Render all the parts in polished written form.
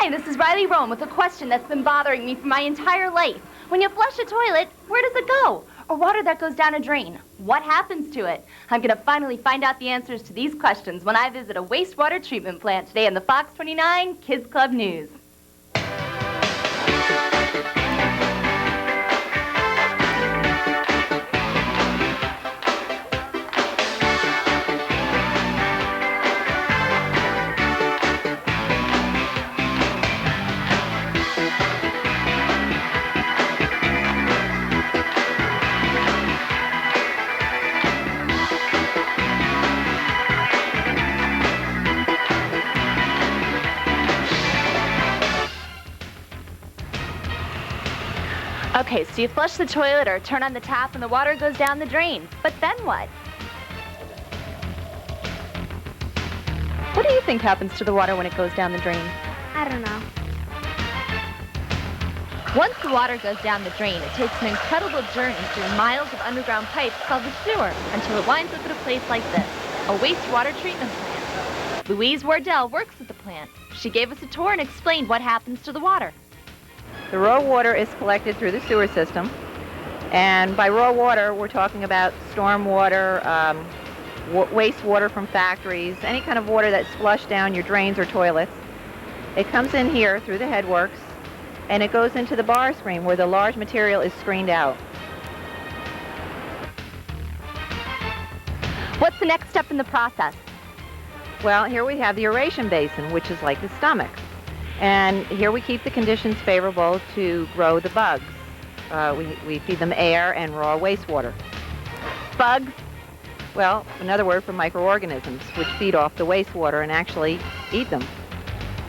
Hi, this is Riley Rome with a question that's been bothering me for my entire life. When you flush a toilet, where does it go? Or water that goes down a drain, what happens to it? I'm going to finally find out the answers to these questions when I visit a wastewater treatment plant today in the Fox 29 Kids Club News. Okay, so you flush the toilet or turn on the tap and the water goes down the drain. But then what? What do you think happens to the water when it goes down the drain? I don't know. Once the water goes down the drain, it takes an incredible journey through miles of underground pipes called the sewer until it winds up at a place like this, a wastewater treatment plant. Louise Wardell works at the plant. She gave us a tour and explained what happens to the water. The raw water is collected through the sewer system, and by raw water we're talking about storm water, wastewater from factories, any kind of water that's flushed down your drains or toilets. It comes in here through the headworks, and it goes into the bar screen where the large material is screened out. What's the next step in the process? Well, here we have the aeration basin, which is like the stomach. And here we keep the conditions favorable to grow the bugs. We feed them air and raw wastewater. Bugs? Well, another word for microorganisms, which feed off the wastewater and actually eat them.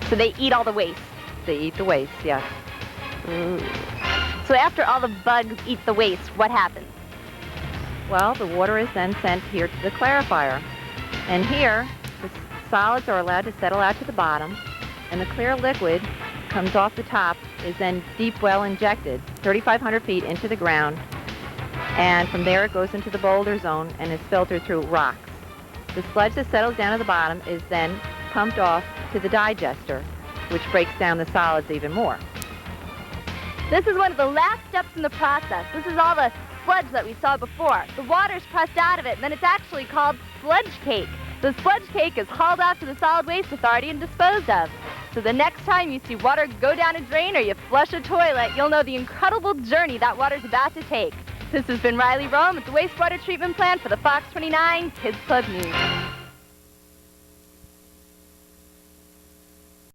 So they eat all the waste? They eat the waste, yes. Ooh. So after all the bugs eat the waste, what happens? Well, the water is then sent here to the clarifier. And here, the solids are allowed to settle out to the bottom, and the clear liquid comes off the top, is then deep well injected 3,500 feet into the ground, and from there it goes into the boulder zone and is filtered through rocks. The sludge that settles down at the bottom is then pumped off to the digester, which breaks down the solids even more. This is one of the last steps in the process. This is all the sludge that we saw before. The water's pressed out of it, and then it's actually called sludge cake. The sludge cake is hauled off to the Solid Waste Authority and disposed of. So the next time you see water go down a drain or you flush a toilet, you'll know the incredible journey that water's about to take. This has been Riley Rome at the Wastewater Treatment Plant for the Fox 29 Kids Club News.